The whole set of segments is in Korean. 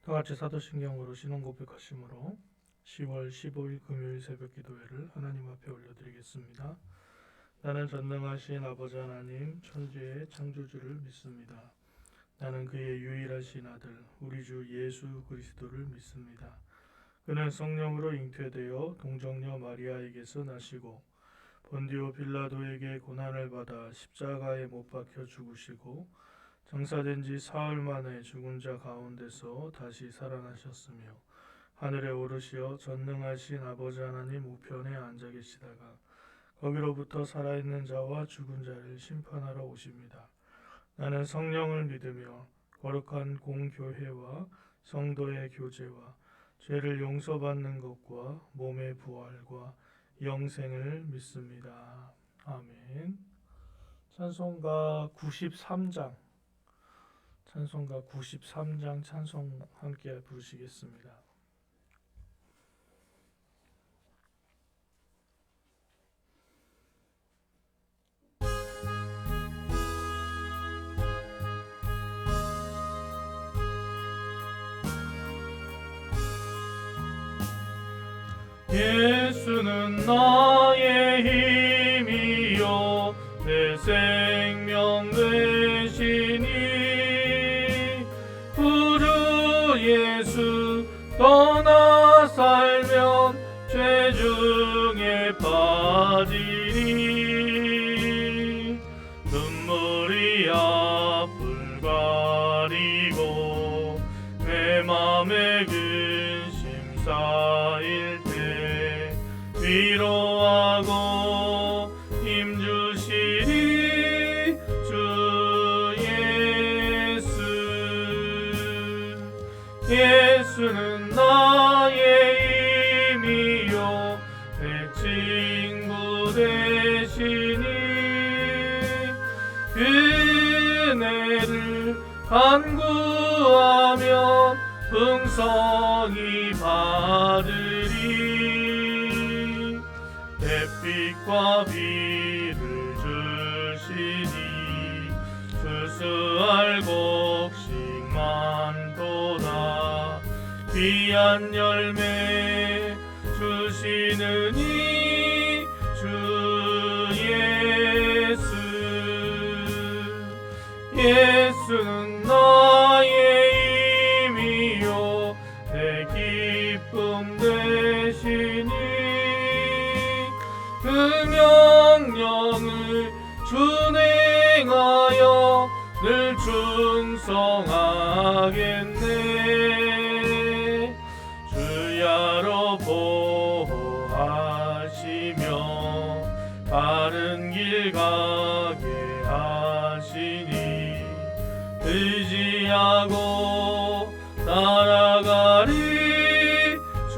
다같이 사도신경으로 신앙 고백하심으로 10월 15일 금요일 새벽 기도회를 하나님 앞에 올려드리겠습니다. 나는 전능하신 아버지 하나님 천지의 창조주를 믿습니다. 나는 그의 유일하신 아들 우리 주 예수 그리스도를 믿습니다. 그는 성령으로 잉태되어 동정녀 마리아에게서 나시고 본디오 빌라도에게 고난을 받아 십자가에 못 박혀 죽으시고 장사된 지 사흘 만에 죽은 자 가운데서 다시 살아나셨으며 하늘에 오르시어 전능하신 아버지 하나님 우편에 앉아 계시다가 거기로부터 살아있는 자와 죽은 자를 심판하러 오십니다. 나는 성령을 믿으며 거룩한 공교회와 성도의 교제와 죄를 용서받는 것과 몸의 부활과 영생을 믿습니다. 아멘. 찬송가 93장 찬송 함께 부르시겠습니다. 예수는 나의 힘이요 내 생명 되시니 구주 예수 떠나 살면 죄 중에 빠지니 눈물이 앞을 가리고 내 맘에 근심 쌓일 때 위로하고 힘주시리 주 예수는 나의 힘이요 내 친구 되시니 은혜를 간구하면 풍성히 받으리 햇빛과 비를 주시니 수수할 곡식만 도다 귀한 열매 주시느니 주 예수는 나의 힘이요 내 기쁨 되시니 그 명령을 준행하여 늘 충성하겠네 주야로 보호하시며 바른 길 가게 하시니 의지하고 따라가리 주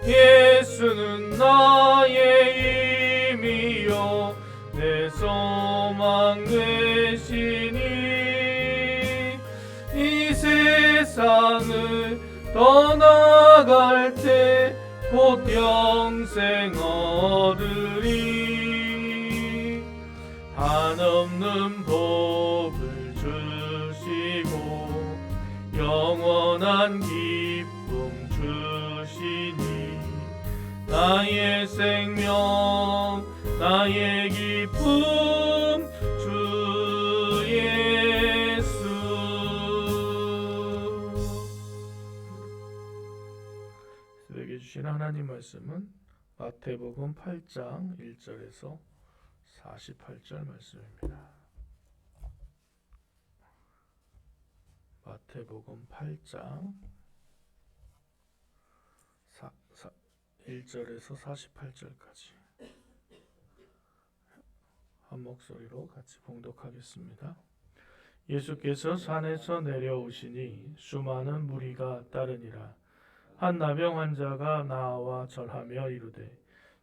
예수는 나의 힘이요 내 소망 되시니 이 세상을 떠나갈 때 곧 영생 얻으리 한없는 복을 주시고 영원한 기쁨 주시니 나의 생명 나의 기쁨 주 예수 우리에게 주신 하나님 말씀은 마태복음 8장 1절에서 48절 말씀입니다. 마태복음 8장 1절에서 48절까지 한 목소리로 같이 봉독하겠습니다. 예수께서 산에서 내려오시니 수많은 무리가 따르니라. 한 나병 환자가 나와 절하며 이르되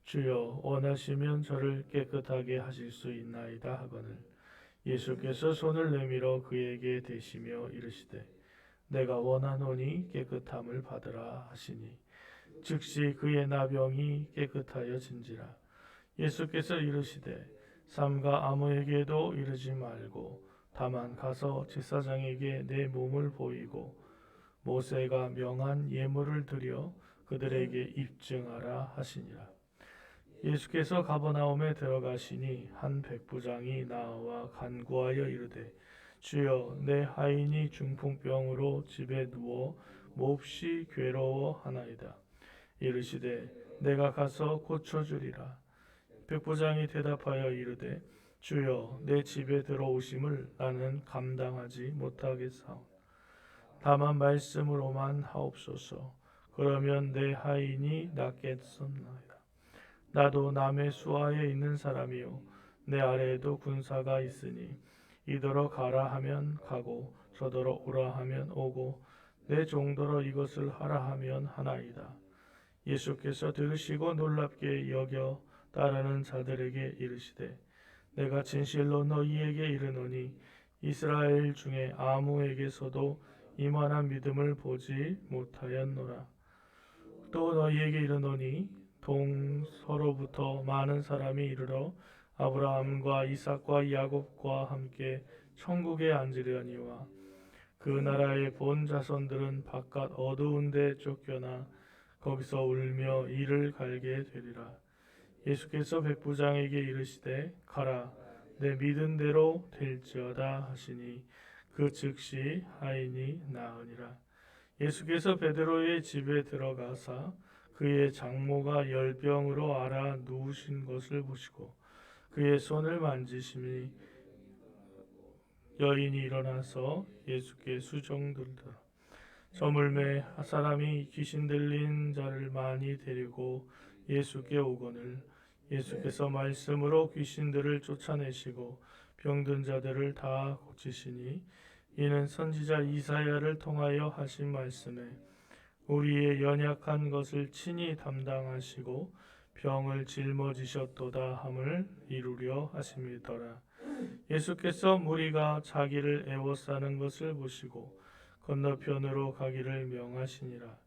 주여 원하시면 저를 깨끗하게 하실 수 있나이다 하거늘 예수께서 손을 내밀어 그에게 대시며 이르시되 내가 원하노니 깨끗함을 받으라 하시니 즉시 그의 나병이 깨끗하여진지라. 예수께서 이르시되 삼가 아무에게도 이르지 말고 다만 가서 제사장에게 내 몸을 보이고 모세가 명한 예물을 드려 그들에게 입증하라 하시니라. 예수께서 가버나움에 들어가시니 한 백부장이 나와 간구하여 이르되 주여 내 하인이 중풍병으로 집에 누워 몹시 괴로워하나이다. 이르시되 내가 가서 고쳐주리라. 백부장이 대답하여 이르되 주여 내 집에 들어오심을 나는 감당하지 못하겠사오니 다만 말씀으로만 하옵소서. 그러면 내 하인이 낫겠습나이다. 나도 남의 수하에 있는 사람이요 내 아래에도 군사가 있으니 이더러 가라 하면 가고 저더러 오라 하면 오고 내 종더러 이것을 하라 하면 하나이다. 예수께서 들으시고 놀랍게 여겨 따르는 자들에게 이르시되 내가 진실로 너희에게 이르노니 이스라엘 중에 아무에게서도 이만한 믿음을 보지 못하였노라. 또 너희에게 이르노니 동서로부터 많은 사람이 이르러 아브라함과 이삭과 야곱과 함께 천국에 앉으려니와 그 나라의 본 자손들은 바깥 어두운 데 쫓겨나 거기서 울며 이를 갈게 되리라. 예수께서 백부장에게 이르시되 가라 내 믿은 대로 될지어다 하시니 그 즉시 하인이 나으니라. 예수께서 베드로의 집에 들어가사 그의 장모가 열병으로 앓아 누우신 것을 보시고 그의 손을 만지시니 여인이 일어나서 예수께 수종들더라. 저물매 사람이 귀신 들린 자를 많이 데리고 예수께 오거늘 예수께서 말씀으로 귀신들을 쫓아내시고 병든 자들을 다 고치시니 이는 선지자 이사야를 통하여 하신 말씀에 우리의 연약한 것을 친히 담당하시고 병을 짊어지셨도다 함을 이루려 하심이더라. 예수께서 무리가 자기를 애워싸는 것을 보시고 건너편으로 가기를 명하시니라.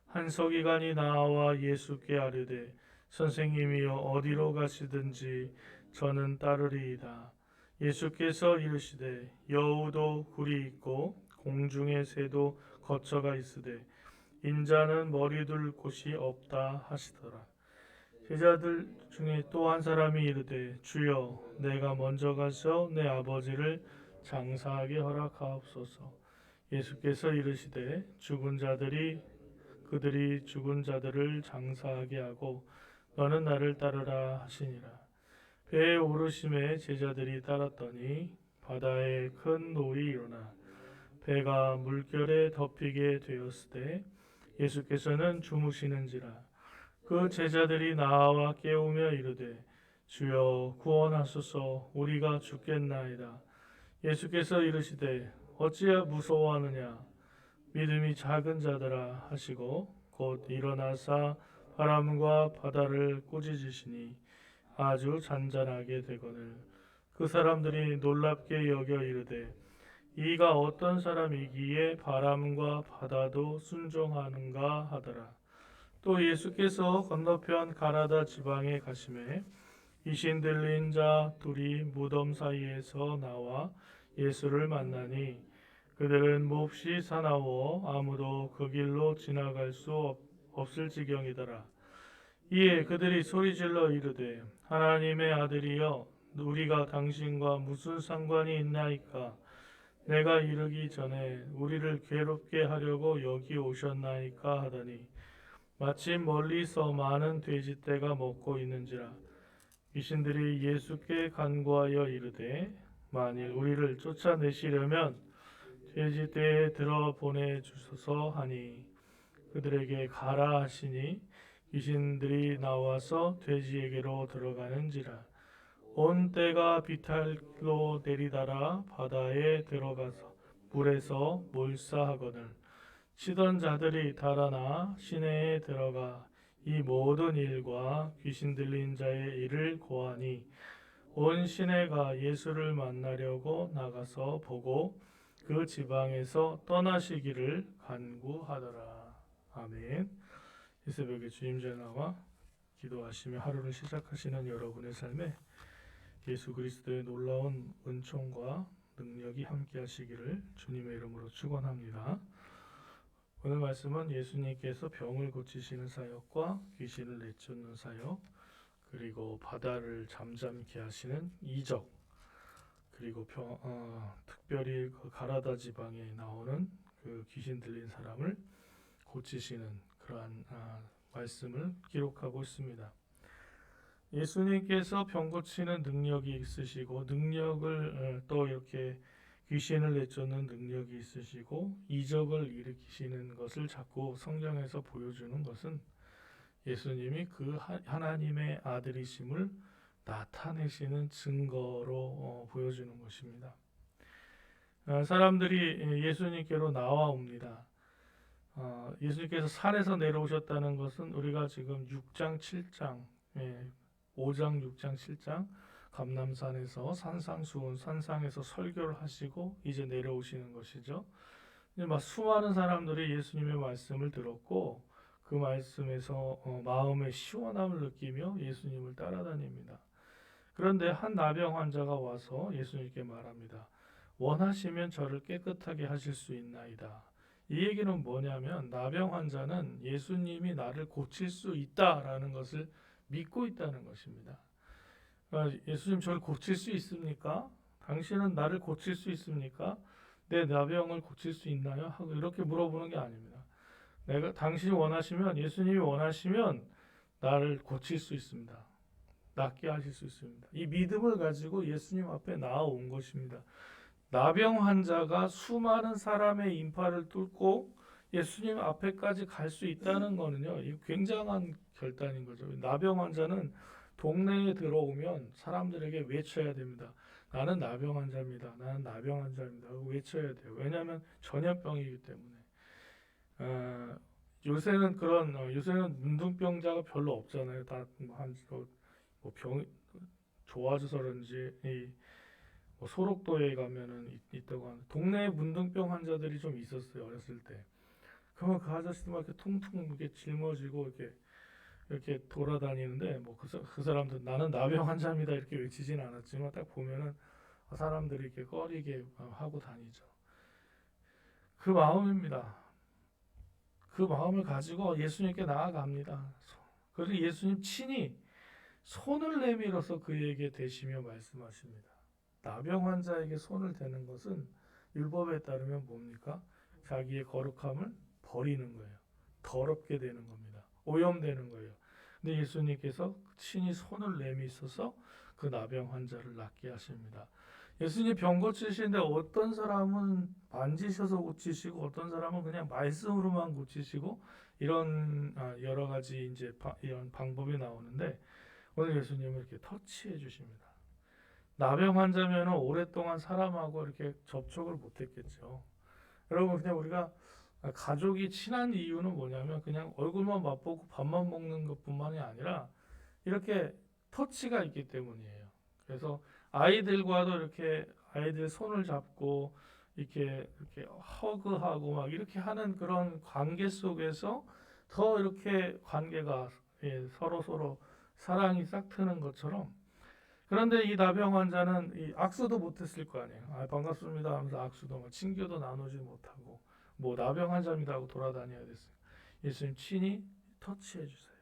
한 서기관이 나와 예수께 아뢰되 선생님이여 어디로 가시든지 저는 따르리이다. 예수께서 이르시되 여우도 굴이 있고 공중의 새도 거처가 있으되 인자는 머리 둘 곳이 없다 하시더라. 제자들 중에 또 한 사람이 이르되 주여 내가 먼저 가서 내 아버지를 장사하게 허락하옵소서. 예수께서 이르시되 그들이 죽은 자들을 장사하게 하고 너는 나를 따르라 하시니라. 배에 오르심에 제자들이 따랐더니 바다에 큰 노이 일어나 배가 물결에 덮이게 되었으되 예수께서는 주무시는지라. 그 제자들이 나와 깨우며 이르되 주여 구원하소서 우리가 죽겠나이다. 예수께서 이르시되 어찌하여 무서워하느냐 믿음이 작은 자들아 하시고 곧 일어나사 바람과 바다를 꾸짖으시니 아주 잔잔하게 되거늘 그 사람들이 놀랍게 여겨 이르되 이가 어떤 사람이기에 바람과 바다도 순종하는가 하더라. 또 예수께서 건너편 가나다 지방에 가심에 귀신 들린 자 둘이 무덤 사이에서 나와 예수를 만나니 그들은 몹시 사나워 아무도 그 길로 지나갈 수 없을 지경이더라. 이에 그들이 소리질러 이르되 하나님의 아들이여 우리가 당신과 무슨 상관이 있나이까. 내가 이르기 전에 우리를 괴롭게 하려고 여기 오셨나이까 하더니 마침 멀리서 많은 돼지떼가 먹고 있는지라. 귀신들이 예수께 간구하여 이르되 만일 우리를 쫓아내시려면 돼지떼에 들어 보내주소서 하니 그들에게 가라 하시니 귀신들이 나와서 돼지에게로 들어가는지라. 온 떼가 비탈로 내리달아 바다에 들어가서 물에서 몰사하거늘 치던 자들이 달아나 시내에 들어가 이 모든 일과 귀신 들린 자의 일을 고하니 온 시내가 예수를 만나려고 나가서 보고 그 지방에서 떠나시기를 간구하더라. 아멘. 이 새벽에 주님께 나와 기도하시며 하루를 시작하시는 여러분의 삶에 예수 그리스도의 놀라운 은총과 능력이 함께 하시기를 주님의 이름으로 축원합니다. 오늘 말씀은 예수님께서 병을 고치시는 사역과 귀신을 내쫓는 사역, 그리고 바다를 잠잠케 하시는 이적, 그리고 특별히 그 가라다 지방에 나오는 그 귀신 들린 사람을 고치시는 그러한 말씀을 기록하고 있습니다. 예수님께서 병 고치는 능력이 있으시고 능력을 또 이렇게 귀신을 내쫓는 능력이 있으시고 이적을 일으키시는 것을 자꾸 성경에서 보여주는 것은 예수님이 그 하나님의 아들이심을 나타내시는 증거로 보여주는 것입니다. 사람들이 예수님께로 나와옵니다. 예수님께서 산에서 내려오셨다는 것은 우리가 지금 6장, 7장, 5장, 6장, 7장 감람산에서 산상수훈, 산상에서 설교를 하시고 이제 내려오시는 것이죠. 이제 막 수많은 사람들이 예수님의 말씀을 들었고 그 말씀에서 마음의 시원함을 느끼며 예수님을 따라다닙니다. 그런데 한 나병 환자가 와서 예수님께 말합니다. 원하시면 저를 깨끗하게 하실 수 있나이다. 이 얘기는 뭐냐면 나병 환자는 예수님이 나를 고칠 수 있다라는 것을 믿고 있다는 것입니다. 그러니까 예수님 저를 고칠 수 있습니까? 당신은 나를 고칠 수 있습니까? 내 나병을 고칠 수 있나요? 하고 이렇게 물어보는 게 아닙니다. 당신이 원하시면 예수님이 원하시면 나를 고칠 수 있습니다. 낫게 하실 수 있습니다. 이 믿음을 가지고 예수님 앞에 나아온 것입니다. 나병 환자가 수많은 사람의 인파를 뚫고 예수님 앞에까지 갈 수 있다는 거는요, 이 굉장한 결단인 거죠. 나병 환자는 동네에 들어오면 사람들에게 외쳐야 됩니다. 나는 나병 환자입니다. 나는 나병 환자입니다. 외쳐야 돼요. 왜냐하면 전염병이기 때문에. 요새는 문둥병자가 별로 없잖아요. 다한병 좋아져서 그런지 뭐 소록도에 가면은 있다고 하는데 동네에 문둥병 환자들이 좀 있었어요. 어렸을 때. 그러면 그 아저씨도 막 이렇게 퉁퉁 이렇게 짊어지고 이렇게 돌아다니는데 뭐 그 사람들 나는 나병 환자입니다 이렇게 외치진 않았지만 딱 보면은 사람들이 이렇게 꺼리게 하고 다니죠. 그 마음입니다. 그 마음을 가지고 예수님께 나아갑니다. 그리고 예수님 친히 손을 내밀어서 그에게 대시며 말씀하십니다. 나병 환자에게 손을 대는 것은 율법에 따르면 뭡니까? 자기의 거룩함을 버리는 거예요. 더럽게 되는 겁니다. 오염되는 거예요. 근데 예수님께서 친히 손을 내미셔서 그 나병 환자를 낫게 하십니다. 예수님 병 고치시는데 어떤 사람은 만지셔서 고치시고 어떤 사람은 그냥 말씀으로만 고치시고 이런 여러 가지 이제 이런 방법이 나오는데 오늘 예수님은 이렇게 터치해 주십니다. 나병 환자면 오랫동안 사람하고 이렇게 접촉을 못했겠죠. 여러분 그냥 우리가 가족이 친한 이유는 뭐냐면 그냥 얼굴만 맛보고 밥만 먹는 것뿐만이 아니라 이렇게 터치가 있기 때문이에요. 그래서 아이들과도 이렇게 아이들 손을 잡고 이렇게 허그하고 막 이렇게 하는 그런 관계 속에서 더 이렇게 관계가 서로 사랑이 싹 트는 것처럼 그런데 이 나병 환자는 이 악수도 못했을 거 아니에요. 반갑습니다 하면서 악수도 친교도 나누지 못하고 뭐 나병 환자입니다 하고 돌아다녀야 됐어요. 예수님 친히 터치해 주세요.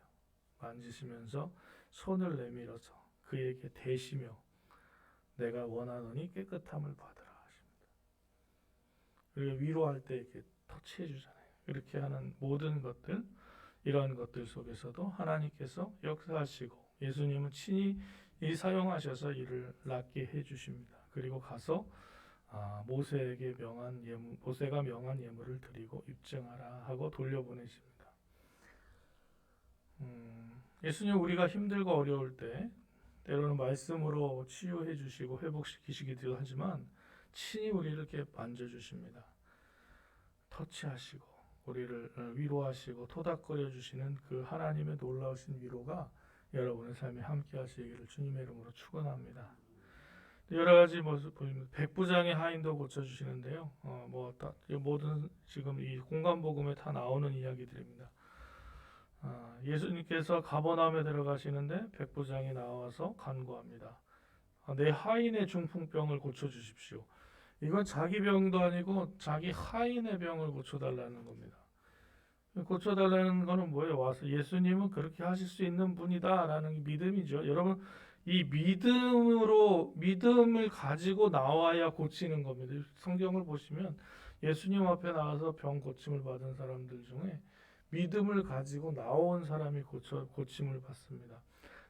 만지시면서 손을 내밀어서 그에게 대시며 내가 원하노니 깨끗함을 받으라 하십니다. 그리고 위로할 때 이렇게 터치해 주잖아요. 이렇게 하는 모든 것들 이러한 것들 속에서도 하나님께서 역사하시고 예수님은 친히 사용하셔서 이를 낫게 해주십니다. 그리고 가서 모세가 명한 예물을 드리고 입증하라 하고 돌려보내십니다. 예수님 우리가 힘들고 어려울 때 때로는 말씀으로 치유해 주시고 회복시키시기도 하지만 친히 우리를 이렇게 만져주십니다. 터치하시고 우리를 위로하시고 토닥거려 주시는 그 하나님의 놀라우신 위로가 여러분의 삶에 함께 하시기를 주님의 이름으로 축원합니다. 여러 가지 모습 보이면 백부장의 하인도 고쳐주시는데요. 모든 지금 이 공간복음에 다 나오는 이야기들입니다. 예수님께서 가버나움에 들어가시는데 백부장이 나와서 간구합니다. 내 하인의 중풍병을 고쳐주십시오. 이건 자기 병도 아니고 자기 하인의 병을 고쳐달라는 겁니다. 고쳐달라는 거는 뭐예요? 와서 예수님은 그렇게 하실 수 있는 분이다라는 믿음이죠. 여러분, 이 믿음을 가지고 나와야 고치는 겁니다. 성경을 보시면 예수님 앞에 나와서 병 고침을 받은 사람들 중에 믿음을 가지고 나온 사람이 고침을 받습니다.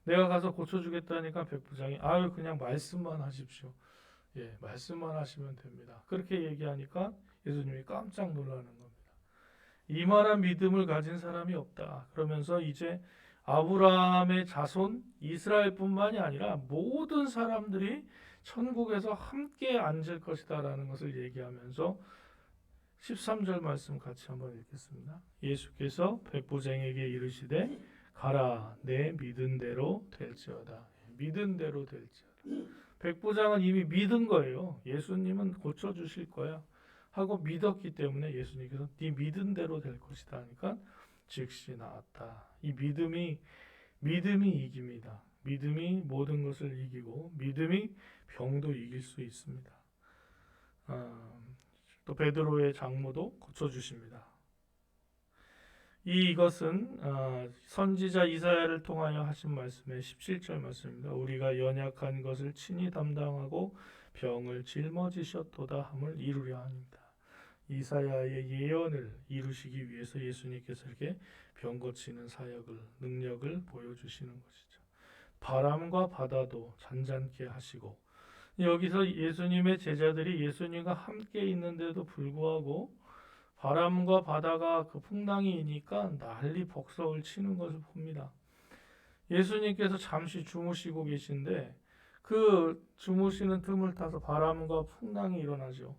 내가 가서 고쳐주겠다니까 백부장이 아유 그냥 말씀만 하십시오. 예, 말씀만 하시면 됩니다. 그렇게 얘기하니까 예수님이 깜짝 놀라는 겁니다. 이만한 믿음을 가진 사람이 없다. 그러면서 이제 아브라함의 자손 이스라엘뿐만이 아니라 모든 사람들이 천국에서 함께 앉을 것이다라는 것을 얘기하면서 13절 말씀 같이 한번 읽겠습니다. 예수께서 백부장에게 이르시되 가라 내 믿은 대로 될지어다. 믿은 대로 될지어다. 백부장은 이미 믿은 거예요. 예수님은 고쳐주실 거야 하고 믿었기 때문에 예수님께서 네 믿은 대로 될 것이다 하니까 즉시 나았다. 이 믿음이 이깁니다. 믿음이 모든 것을 이기고 믿음이 병도 이길 수 있습니다. 또 베드로의 장모도 고쳐주십니다. 이것은 선지자 이사야를 통하여 하신 말씀의 17절 말씀입니다. 우리가 연약한 것을 친히 담당하고 병을 짊어지셨도다 함을 이루려 합니다. 이사야의 예언을 이루시기 위해서 예수님께서 이렇게 병 고치는 사역을 능력을 보여주시는 것이죠. 바람과 바다도 잔잔케 하시고 여기서 예수님의 제자들이 예수님과 함께 있는데도 불구하고 바람과 바다가 그 풍랑이 이니까 난리 폭성을 치는 것을 봅니다. 예수님께서 잠시 주무시고 계신데 그 주무시는 틈을 타서 바람과 풍랑이 일어나죠.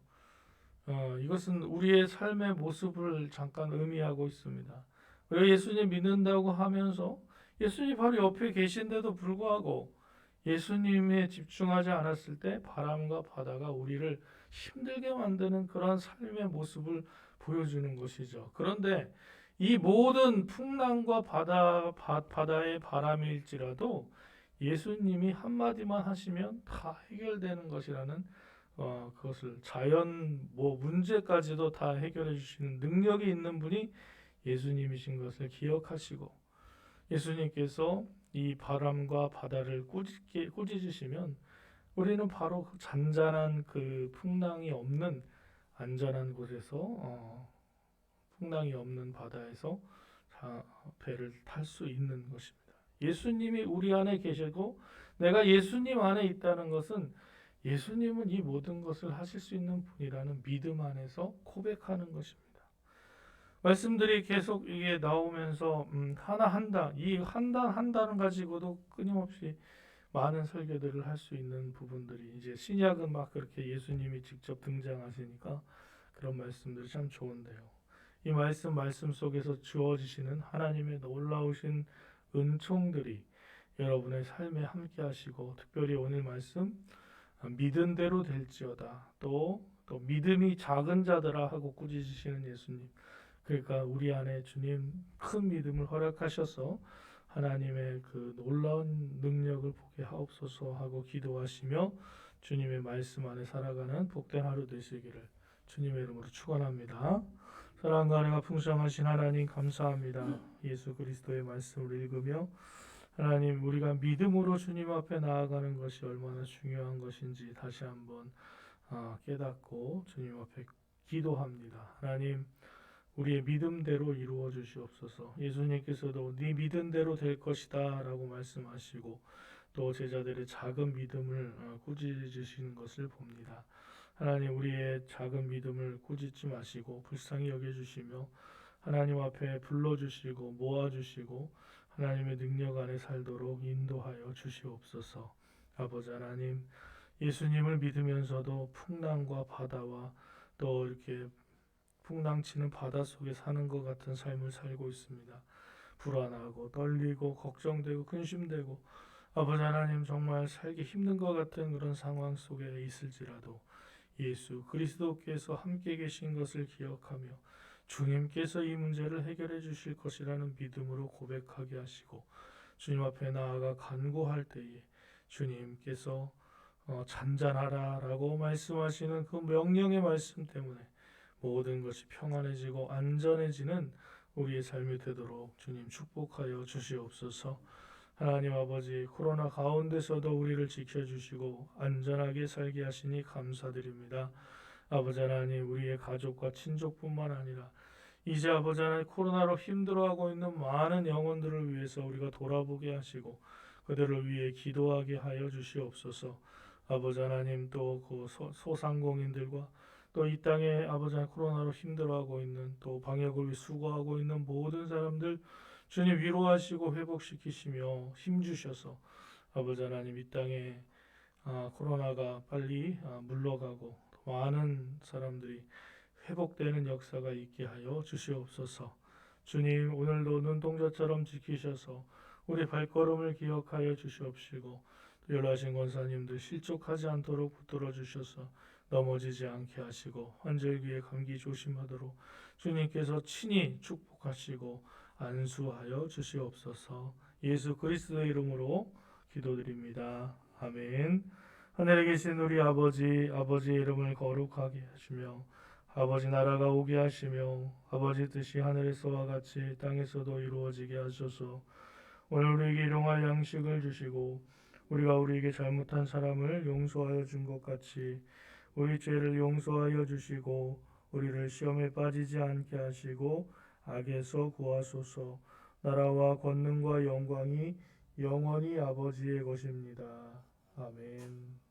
이것은 우리의 삶의 모습을 잠깐 의미하고 있습니다. 왜 예수님 믿는다고 하면서 예수님 바로 옆에 계신데도 불구하고 예수님에 집중하지 않았을 때 바람과 바다가 우리를 힘들게 만드는 그런 삶의 모습을 보여주는 것이죠. 그런데 이 모든 풍랑과 바다의 바람일지라도 예수님이 한마디만 하시면 다 해결되는 것이라는 그것을 자연 문제까지도 다 해결해 주시는 능력이 있는 분이 예수님이신 것을 기억하시고 예수님께서 이 바람과 바다를 꾸짖으시면 우리는 바로 그 잔잔한 그 풍랑이 없는 안전한 곳에서 풍랑이 없는 바다에서 배를 탈 수 있는 것입니다. 예수님이 우리 안에 계시고 내가 예수님 안에 있다는 것은 예수님은 이 모든 것을 하실 수 있는 분이라는 믿음 안에서 고백하는 것입니다. 말씀들이 계속 이게 나오면서 하나 한다. 이 한다는 가지고도 끊임없이 많은 설교들을 할 수 있는 부분들이 이제 신약은 막 그렇게 예수님이 직접 등장하시니까 그런 말씀들이 참 좋은데요. 이 말씀 속에서 주어지시는 하나님의 놀라우신 은총들이 여러분의 삶에 함께 하시고 특별히 오늘 말씀 믿은 대로 될지어다. 또 믿음이 작은 자들아 하고 꾸짖으시는 예수님. 그러니까 우리 안에 주님 큰 믿음을 허락하셔서 하나님의 그 놀라운 능력을 보게 하옵소서 하고 기도하시며 주님의 말씀 안에 살아가는 복된 하루 되시기를 주님의 이름으로 축원합니다. 사랑과 은혜가 풍성하신 하나님 감사합니다. 예수 그리스도의 말씀을 읽으며 하나님 우리가 믿음으로 주님 앞에 나아가는 것이 얼마나 중요한 것인지 다시 한번 깨닫고 주님 앞에 기도합니다. 하나님 우리의 믿음대로 이루어 주시옵소서. 예수님께서도 네 믿은 대로 될 것이다 라고 말씀하시고 또 제자들의 작은 믿음을 꾸짖으시는 것을 봅니다. 하나님 우리의 작은 믿음을 꾸짖지 마시고 불쌍히 여겨주시며 하나님 앞에 불러주시고 모아주시고 하나님의 능력 안에 살도록 인도하여 주시옵소서. 아버지 하나님 예수님을 믿으면서도 풍랑과 바다와 또 이렇게 풍랑치는 바다 속에 사는 것 같은 삶을 살고 있습니다. 불안하고 떨리고 걱정되고 근심되고 아버지 하나님 정말 살기 힘든 것 같은 그런 상황 속에 있을지라도 예수 그리스도께서 함께 계신 것을 기억하며 주님께서 이 문제를 해결해 주실 것이라는 믿음으로 고백하게 하시고 주님 앞에 나아가 간구할 때에 주님께서 잔잔하라라고 말씀하시는 그 명령의 말씀 때문에 모든 것이 평안해지고 안전해지는 우리의 삶이 되도록 주님 축복하여 주시옵소서. 하나님 아버지, 코로나 가운데서도 우리를 지켜주시고 안전하게 살게 하시니 감사드립니다. 아버지 하나님, 우리의 가족과 친족뿐만 아니라 이제 아버지 하나님, 코로나로 힘들어하고 있는 많은 영혼들을 위해서 우리가 돌아보게 하시고 그들을 위해 기도하게 하여 주시옵소서. 아버지 하나님, 또 그 소상공인들과 또 이 땅에 아버지 하나님, 코로나로 힘들어하고 있는, 또 방역을 위해 수고하고 있는 모든 사람들 주님 위로하시고 회복시키시며 힘주셔서 아버지 하나님, 이 땅에 코로나가 빨리 물러가고 많은 사람들이 회복되는 역사가 있게 하여 주시옵소서. 주님, 오늘도 눈동자처럼 지키셔서 우리 발걸음을 기억하여 주시옵시고 연로하신 권사님들 실족하지 않도록 붙들어 주셔서 넘어지지 않게 하시고 환절기에 감기 조심하도록 주님께서 친히 축복하시고 안수하여 주시옵소서. 예수 그리스도의 이름으로 기도드립니다. 아멘. 하늘에 계신 우리 아버지, 아버지의 이름을 거룩하게 하시며 아버지 나라가 오게 하시며 아버지 뜻이 하늘에서와 같이 땅에서도 이루어지게 하소서. 오늘 우리에게 일용할 양식을 주시고 우리가 우리에게 잘못한 사람을 용서하여 준 것 같이 우리 죄를 용서하여 주시고 우리를 시험에 빠지지 않게 하시고 악에서 구하소서. 나라와 권능과 영광이 영원히 아버지의 것입니다. 아멘.